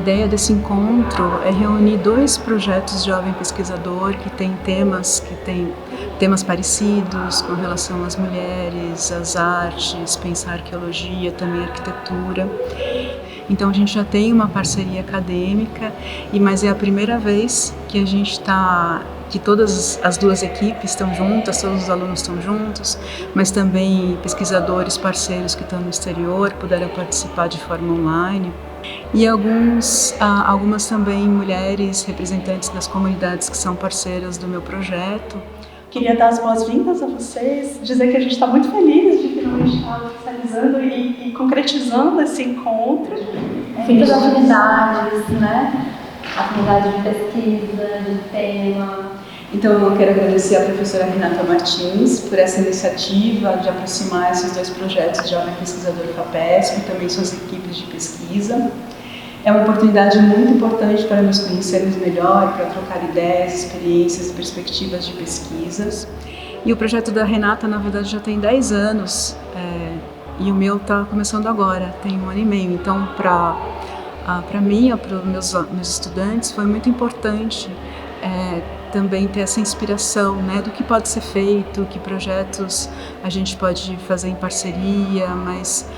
ideia desse encontro é reunir dois projetos de jovem pesquisador que têm temas parecidos com relação às mulheres, às artes, pensar arqueologia, também arquitetura. Então a gente já tem uma parceria acadêmica, mas é a primeira vez que que todas as duas equipes estão juntas, todos os alunos estão juntos, mas também pesquisadores, parceiros que estão no exterior puderam participar de forma online. E algumas também mulheres representantes das comunidades que são parceiras do meu projeto. Queria dar as boas-vindas a vocês, dizer que a gente está muito feliz de finalmente estar oficializando e concretizando esse encontro. Muitas afinidades, né? Afinidade de pesquisa, de tema. Então eu quero agradecer à professora Renata Martins por essa iniciativa de aproximar esses dois projetos de Jovem Pesquisador FAPESP e também suas equipes de pesquisa. É uma oportunidade muito importante para nos conhecermos melhor, para trocar ideias, experiências e perspectivas de pesquisas. E o projeto da Renata, na verdade, já tem 10 anos e o meu está começando agora, tem 1 ano e meio. Então, para mim, para os meus estudantes, foi muito importante também ter essa inspiração, né, do que pode ser feito, que projetos a gente pode fazer em parceria, mas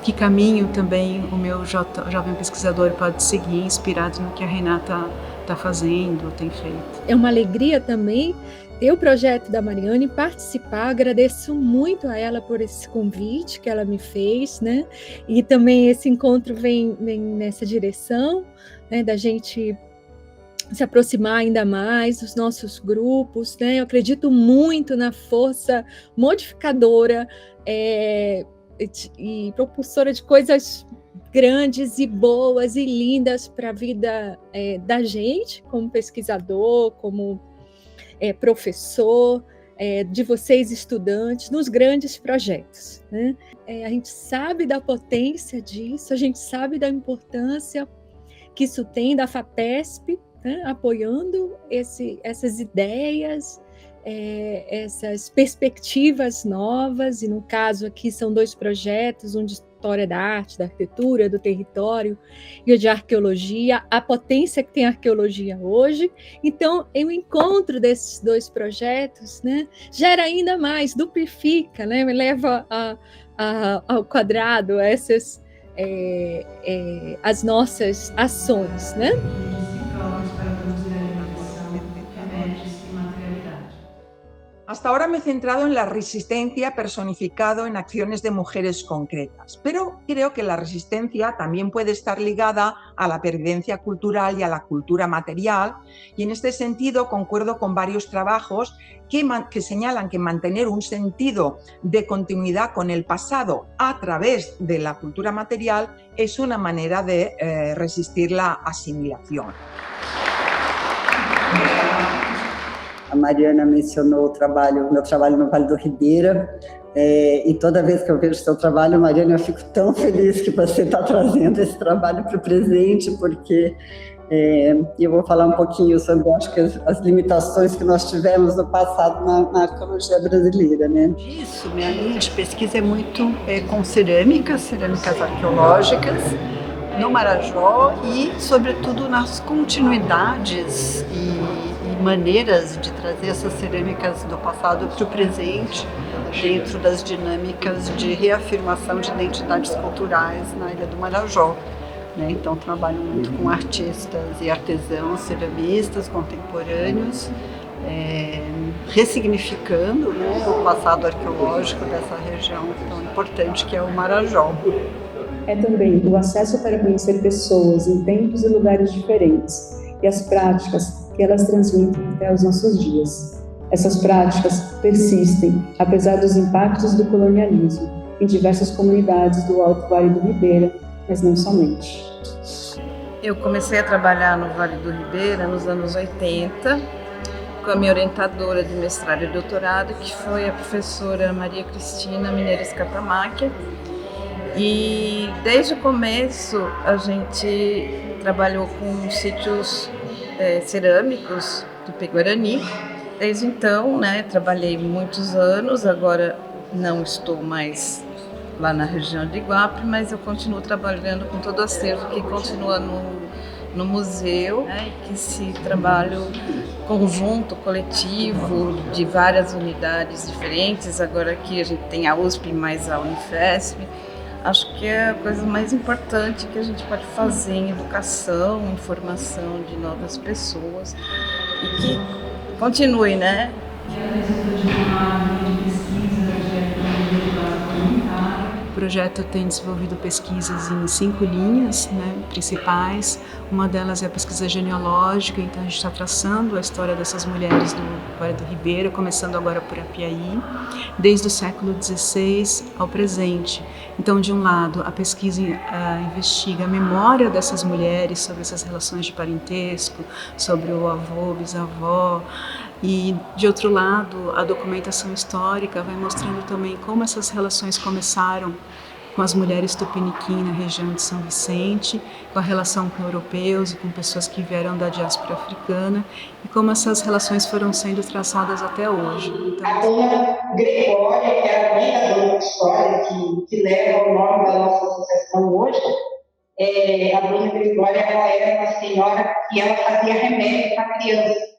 que caminho também o meu jovem pesquisador pode seguir, inspirado no que a Renata está fazendo, tem feito. É uma alegria também ter o projeto da Mariane, participar. Agradeço muito a ela por esse convite que ela me fez, né? E também esse encontro vem nessa direção, né, da gente se aproximar ainda mais dos nossos grupos, né? Eu acredito muito na força modificadora e propulsora de coisas grandes e boas e lindas para a vida da gente, como pesquisador, como professor, de vocês estudantes, nos grandes projetos, né? A gente sabe da potência disso, a gente sabe da importância que isso tem da FAPESP, né, apoiando essas ideias, essas perspectivas novas, e no caso aqui são 2 projetos, um de história da arte, da arquitetura, do território, e o de arqueologia, a potência que tem a arqueologia hoje. Então, o encontro desses 2 projetos, né, gera ainda mais, duplifica, né, me leva ao quadrado as nossas ações, né? Hasta ahora me he centrado en la resistencia personificado en acciones de mujeres concretas, pero creo que la resistencia también puede estar ligada a la pervivencia cultural y a la cultura material, y en este sentido concuerdo con varios trabajos que señalan que mantener un sentido de continuidad con el pasado a través de la cultura material es una manera de resistir la asimilación. A Mariana mencionou meu trabalho no Vale do Ribeira, e toda vez que eu vejo seu trabalho, Mariana, eu fico tão feliz que você está trazendo esse trabalho para o presente, porque eu vou falar um pouquinho sobre, acho que as limitações que nós tivemos no passado na arqueologia brasileira, né? Isso, minha linha de pesquisa é muito com cerâmicas arqueológicas, no Marajó e, sobretudo, nas continuidades e maneiras de trazer essas cerâmicas do passado para o presente, dentro das dinâmicas de reafirmação de identidades culturais na Ilha do Marajó. Né? Então, trabalho muito com artistas e artesãos, ceramistas contemporâneos, ressignificando, né, o passado arqueológico dessa região tão importante que é o Marajó. É também o acesso para conhecer pessoas em tempos e lugares diferentes e as práticas que elas transmitem até os nossos dias. Essas práticas persistem, apesar dos impactos do colonialismo, em diversas comunidades do Alto Vale do Ribeira, mas não somente. Eu comecei a trabalhar no Vale do Ribeira nos anos 80, com a minha orientadora de mestrado e doutorado, que foi a professora Maria Cristina Mineiros Catamáquia. E desde o começo a gente trabalhou com sítios cerâmicos do Tupi-Guarani. Desde então, né, trabalhei muitos anos, agora não estou mais lá na região de Iguape, mas eu continuo trabalhando com todo o acervo que continua no museu, né, e que esse trabalho conjunto, coletivo, de várias unidades diferentes, agora aqui a gente tem a USP mais a Unifesp, acho que é a coisa mais importante que a gente pode fazer em educação, em formação de novas pessoas, e que continue, né? O projeto tem desenvolvido pesquisas em 5 linhas, né, principais. Uma delas é a pesquisa genealógica, então a gente está traçando a história dessas mulheres do Vale do Ribeira, começando agora por Apiaí, desde o século XVI ao presente. Então, de um lado, a pesquisa investiga a memória dessas mulheres sobre essas relações de parentesco, sobre o avô, bisavó, e, de outro lado, a documentação histórica vai mostrando também como essas relações começaram com as mulheres tupiniquim na região de São Vicente, com a relação com europeus e com pessoas que vieram da diáspora africana, e como essas relações foram sendo traçadas até hoje. Então, a dona Gregória, que é a mãe da dona História, que leva o nome da nossa associação hoje, a dona Gregória, ela era uma senhora que ela fazia remédio para criança.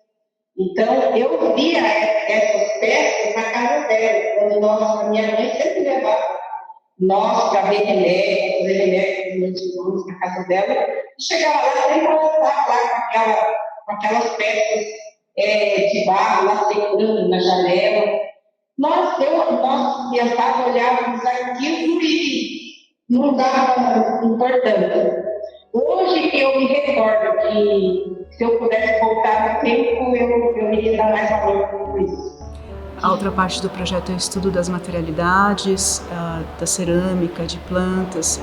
Então, eu via essas peças na casa dela, quando minha mãe sempre levava nós para ver remédio, fazer remédio com os meus irmãos na casa dela, e chegava lá, sempre ela estava lá com aquelas peças de barro lá secando na janela. Nós criançadas olhávamos aquilo e não dava importância. Hoje que eu me recordo que se eu pudesse voltar no tempo, eu iria dar mais valor por isso. A outra parte do projeto é o estudo das materialidades, da cerâmica, de plantas.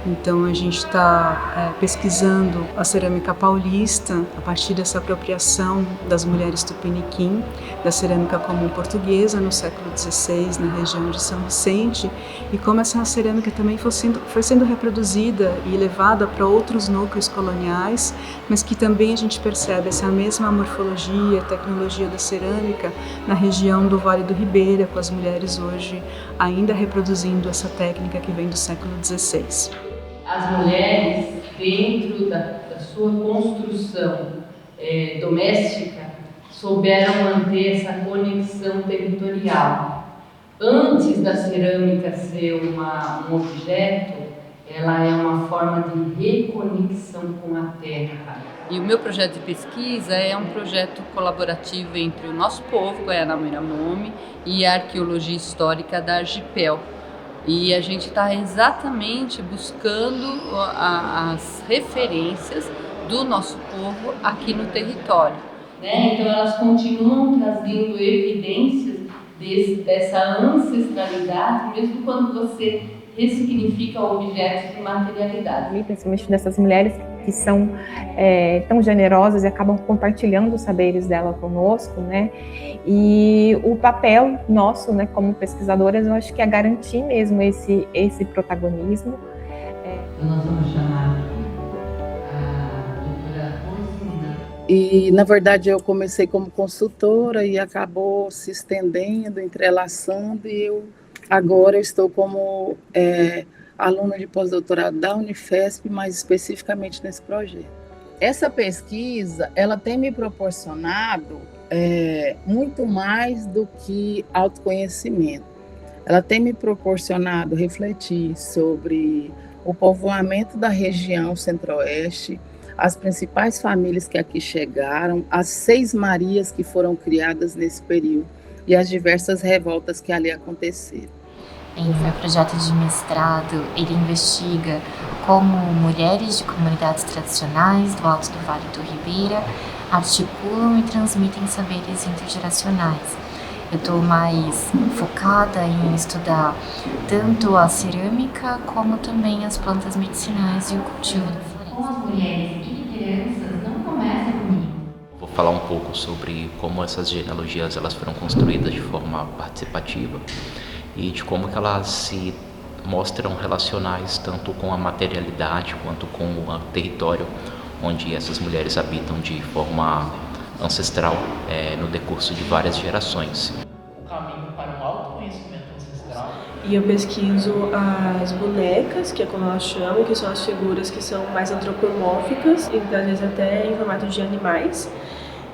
Então a gente está pesquisando a cerâmica paulista a partir dessa apropriação das mulheres tupiniquim, da cerâmica comum portuguesa no século XVI, na região de São Vicente, e como essa cerâmica também foi sendo reproduzida e levada para outros núcleos coloniais, mas que também a gente percebe essa mesma morfologia, tecnologia da cerâmica na região do Vale do Ribeira, com as mulheres hoje ainda reproduzindo essa técnica que vem do século XVI. As mulheres, dentro da sua construção doméstica, souberam manter essa conexão territorial. Antes da cerâmica ser um objeto, ela é uma forma de reconexão com a terra. E o meu projeto de pesquisa é um projeto colaborativo entre o nosso povo, Guaiana-Muirapinima, e a arqueologia histórica da Argipel. E a gente está exatamente buscando as referências do nosso povo aqui no território. Então elas continuam trazendo evidências dessa ancestralidade, mesmo quando você ressignifica objetos de materialidade. Principalmente dessas mulheres que são tão generosas e acabam compartilhando os saberes dela conosco, né? E o papel nosso, né, como pesquisadoras, eu acho que é garantir mesmo esse protagonismo. Nós vamos chamar a doutora Rosina. E, na verdade, eu comecei como consultora e acabou se estendendo, entrelaçando, e agora eu estou como aluna de pós-doutorado da Unifesp, mais especificamente nesse projeto. Essa pesquisa, ela tem me proporcionado muito mais do que autoconhecimento. Ela tem me proporcionado refletir sobre o povoamento da região centro-oeste, as principais famílias que aqui chegaram, as 6 Marias que foram criadas nesse período e as diversas revoltas que ali aconteceram. Em meu projeto de mestrado, ele investiga como mulheres de comunidades tradicionais do Alto do Vale do Ribeira articulam e transmitem saberes intergeracionais. Eu estou mais focada em estudar tanto a cerâmica como também as plantas medicinais e o cultivo da floresta. Com as mulheres e crianças não começa comigo. Vou falar um pouco sobre como essas genealogias elas foram construídas de forma participativa e de como que elas se mostram relacionais tanto com a materialidade quanto com o território onde essas mulheres habitam de forma ancestral no decurso de várias gerações. O caminho para um autoconhecimento ancestral. E eu pesquiso as bonecas, que é como elas chamam, que são as figuras que são mais antropomórficas, e às vezes até em formato de animais,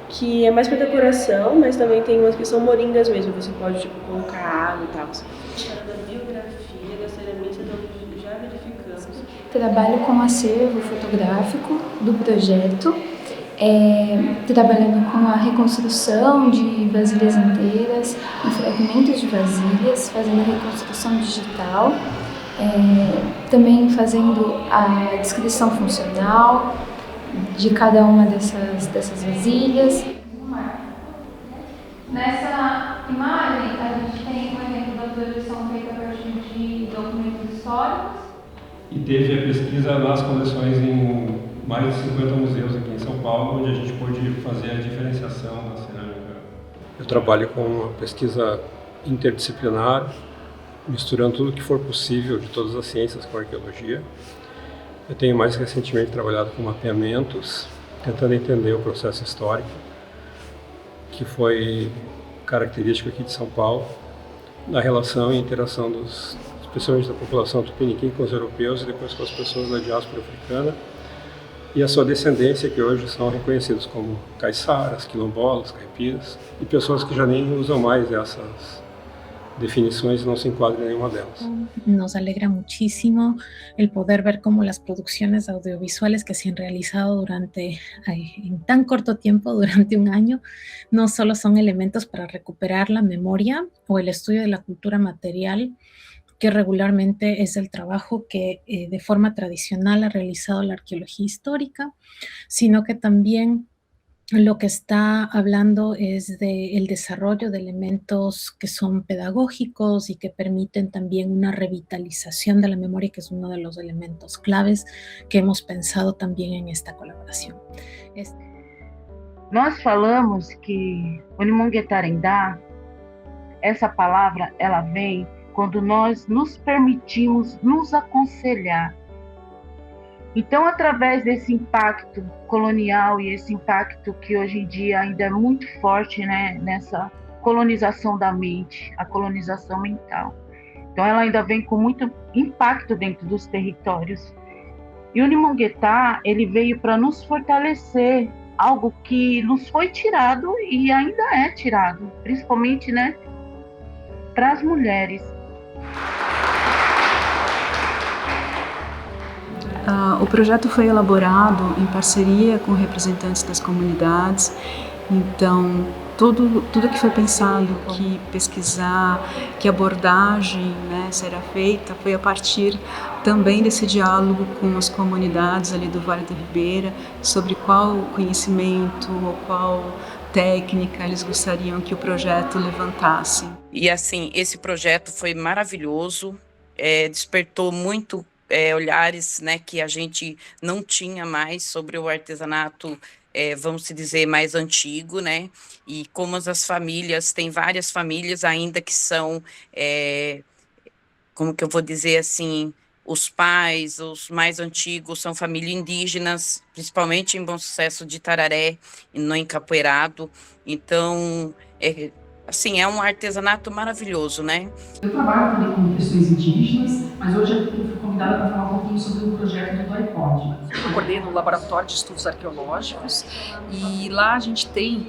que é mais para decoração, mas também tem umas que são moringas mesmo, você pode tipo, colocar água e tal. Da biografia da ceramista, então já verificamos. Trabalho com acervo fotográfico do projeto, trabalhando com a reconstrução de vasilhas inteiras, em fragmentos de vasilhas, fazendo a reconstrução digital, também fazendo a descrição funcional de cada uma dessas vasilhas. Nessa imagem, a gente tem um exemplo da projeção feita a partir de documentos históricos. E teve a pesquisa nas coleções em mais de 50 museus aqui em São Paulo, onde a gente pôde fazer a diferenciação da cerâmica. Eu trabalho com uma pesquisa interdisciplinar, misturando tudo o que for possível de todas as ciências com a arqueologia. Eu tenho mais recentemente trabalhado com mapeamentos, tentando entender o processo histórico, que foi característico aqui de São Paulo, na relação e interação especialmente da população tupiniquim com os europeus e depois com as pessoas da diáspora africana, e a sua descendência, que hoje são reconhecidos como caiçaras, quilombolas, caipiras, e pessoas que já nem usam mais essas definições, no se encuadran en ninguna de ellas. Nos alegra muchísimo el poder ver cómo las producciones audiovisuales que se han realizado en tan corto tiempo, durante un año, no solo son elementos para recuperar la memoria o el estudio de la cultura material, que regularmente es el trabajo que de forma tradicional ha realizado la arqueología histórica, sino que también lo que está hablando es del desarrollo de elementos que son pedagógicos y que permiten también una revitalización de la memoria, que es uno de los elementos claves que hemos pensado también en esta colaboración. Nós falamos que Unimonguetarendá, essa palavra, ela vem quando nós nos permitimos nos aconselhar. Então, através desse impacto colonial e esse impacto que hoje em dia ainda é muito forte, né, nessa colonização da mente, a colonização mental. Então, ela ainda vem com muito impacto dentro dos territórios. E o Unimonguetá, ele veio para nos fortalecer, algo que nos foi tirado e ainda é tirado, principalmente, né, para as mulheres. O projeto foi elaborado em parceria com representantes das comunidades, então tudo que foi pensado, que pesquisar, que abordagem, né, será feita, foi a partir também desse diálogo com as comunidades ali do Vale do Ribeira, sobre qual conhecimento ou qual técnica eles gostariam que o projeto levantasse. E assim, esse projeto foi maravilhoso, despertou muito olhares, né, que a gente não tinha mais sobre o artesanato, vamos dizer, mais antigo, né, e como as famílias, tem várias famílias ainda que são, como que eu vou dizer assim, os pais, os mais antigos, são famílias indígenas, principalmente em Bom Sucesso de Tararé, e no Encapoeirado, então, assim, é um artesanato maravilhoso, né? Eu trabalho também com questões indígenas, mas hoje eu fui convidada para falar um pouquinho sobre o projeto do DOIPOD. Eu coordeno o Laboratório de Estudos Arqueológicos e lá a gente tem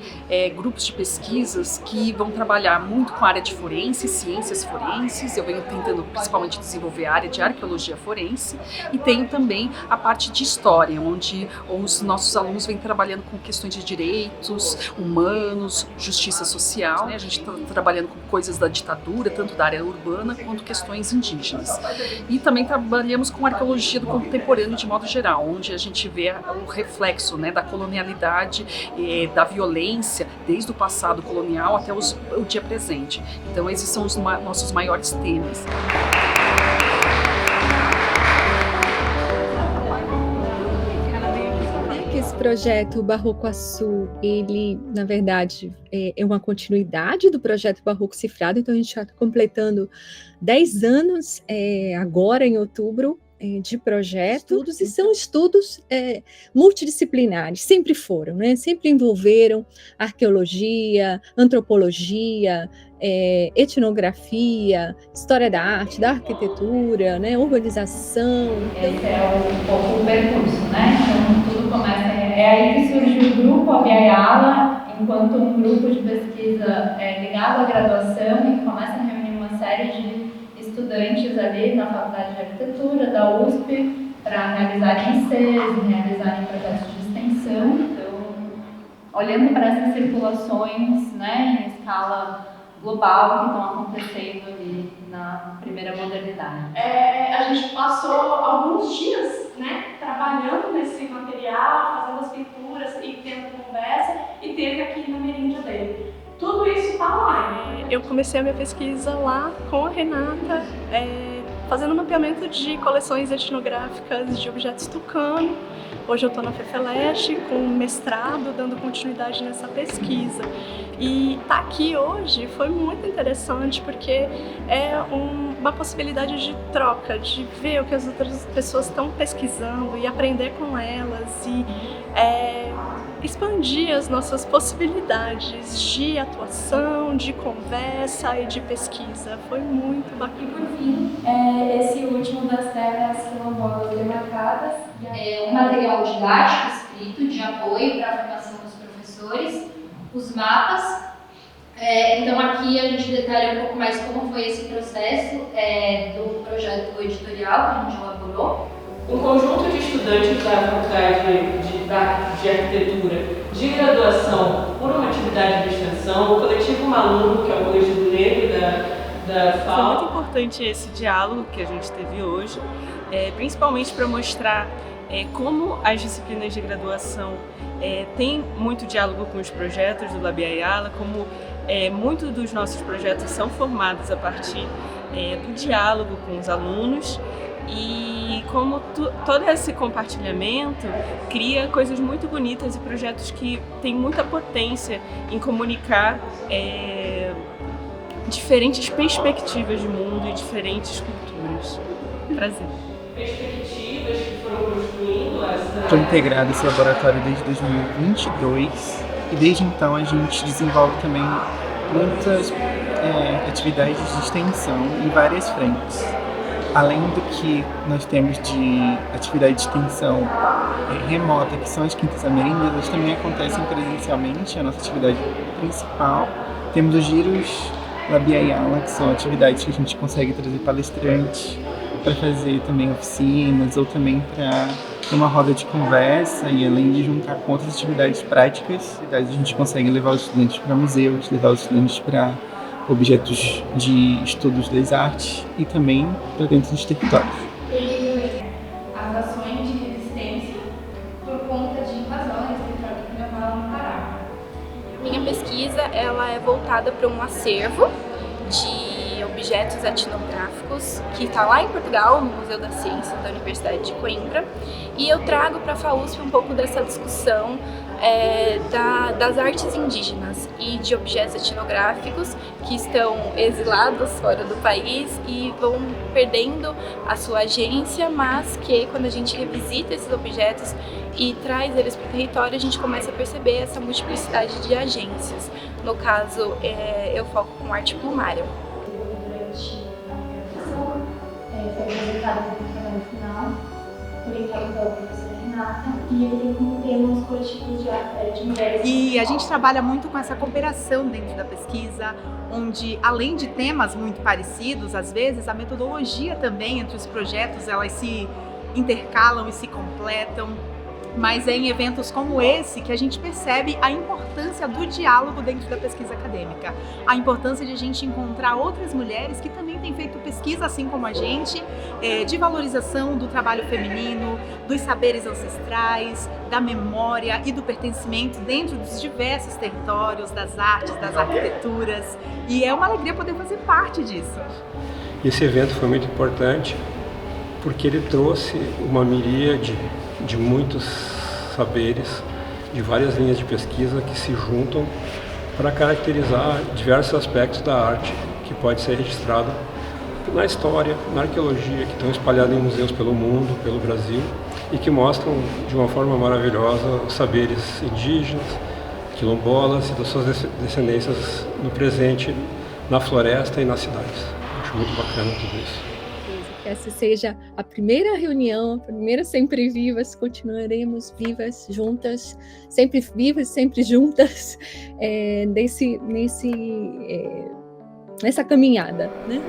grupos de pesquisas que vão trabalhar muito com a área de forense, ciências forenses. Eu venho tentando principalmente desenvolver a área de arqueologia forense e tenho também a parte de história, onde os nossos alunos vêm trabalhando com questões de direitos humanos, justiça social, né? A gente está trabalhando com coisas da ditadura, tanto da área urbana quanto questões indígenas. E também trabalhamos com arqueologia do contemporâneo de modo geral, onde a gente vê o reflexo, né, da colonialidade, da violência, desde o passado colonial até o dia presente. Então esses são os nossos maiores temas. Esse projeto Barroco-Açu, ele, na verdade, é uma continuidade do projeto Barroco Cifrado, então a gente está completando 10 anos agora, em outubro, de projetos, e são estudos multidisciplinares, sempre foram, né? Sempre envolveram arqueologia, antropologia, etnografia, história da arte, da arquitetura, né, urbanização. Esse é um pouco o percurso, né? Então tudo começa, é aí que surge o grupo Abya-Yala, enquanto um grupo de pesquisa ligado à graduação, e que começa a reunir uma série de estudantes ali na Faculdade de Arquitetura da USP para realizarem ICs, realizarem projetos de extensão. Então, olhando para essas circulações, né, em escala global que estão acontecendo ali na primeira modernidade. A gente passou alguns dias, né, trabalhando nesse material, fazendo as pinturas e tendo conversa, e teve aqui na merenda dele. Tudo isso está online. Eu comecei a minha pesquisa lá com a Renata, fazendo mapeamento de coleções etnográficas de objetos tucano. Hoje eu estou na FEFELESH com mestrado, dando continuidade nessa pesquisa. E estar aqui hoje foi muito interessante porque é uma possibilidade de troca, de ver o que as outras pessoas estão pesquisando e aprender com elas e expandir as nossas possibilidades de atuação, de conversa e de pesquisa. Foi muito bacana. E por fim, esse último das terras quilombolas demarcadas, um material didático escrito de apoio para a formação dos professores, os mapas. Então aqui a gente detalha um pouco mais como foi esse processo do projeto editorial que a gente elaborou. Um conjunto de estudantes da Faculdade de Arquitetura de graduação por uma atividade de extensão, o coletivo Maluco, que é o coletivo negro da FAO. Foi muito importante esse diálogo que a gente teve hoje, principalmente para mostrar como as disciplinas de graduação têm muito diálogo com os projetos do Abya-Yala, como muitos dos nossos projetos são formados a partir do diálogo com os alunos. E como todo esse compartilhamento cria coisas muito bonitas e projetos que têm muita potência em comunicar diferentes perspectivas de mundo e diferentes culturas. Prazer. Perspectivas que foram construindo essa... Estou integrado esse laboratório desde 2022 e desde então a gente desenvolve também muitas atividades de extensão em várias frentes. Além do que nós temos de atividade de extensão remota, que são as quintas ameríndias, elas também acontecem presencialmente, a nossa atividade principal. Temos os giros Abya-Yala, que são atividades que a gente consegue trazer palestrantes para fazer também oficinas ou também para uma roda de conversa, e além de juntar com outras atividades práticas, a gente consegue levar os estudantes para museus, levar os estudantes para objetos de estudos das artes e também para dentro dos territórios. As ações de resistência por conta de invasões do território quilombola no Pará. Minha pesquisa ela é voltada para um acervo de objetos etnográficos que está lá em Portugal, no Museu da Ciência da Universidade de Coimbra, e eu trago para a FAUSP um pouco dessa discussão das artes indígenas e de objetos etnográficos que estão exilados fora do país e vão perdendo a sua agência, mas que quando a gente revisita esses objetos e traz eles para o território, a gente começa a perceber essa multiplicidade de agências. No caso, eu foco com arte plumária. Durante a apresentação, foi apresentada no trabalho final, orientado pela professora Renata, e ele tem como tema os coletivos de mulheres. E a gente trabalha muito com essa cooperação dentro da pesquisa, onde além de temas muito parecidos, às vezes a metodologia também entre os projetos, elas se intercalam e se completam. Mas é em eventos como esse que a gente percebe a importância do diálogo dentro da pesquisa acadêmica, a importância de a gente encontrar outras mulheres que também têm feito pesquisa assim como a gente, de valorização do trabalho feminino, dos saberes ancestrais, da memória e do pertencimento dentro dos diversos territórios, das artes, das arquiteturas, e é uma alegria poder fazer parte disso. Esse evento foi muito importante porque ele trouxe uma miríade de muitos saberes, de várias linhas de pesquisa que se juntam para caracterizar diversos aspectos da arte que pode ser registrado na história, na arqueologia, que estão espalhados em museus pelo mundo, pelo Brasil, e que mostram de uma forma maravilhosa os saberes indígenas, quilombolas e das suas descendências no presente na floresta e nas cidades. Acho muito bacana tudo isso. Que essa seja a primeira reunião, a primeira Sempre Vivas, continuaremos vivas, juntas, sempre vivas, sempre juntas, nessa caminhada, né?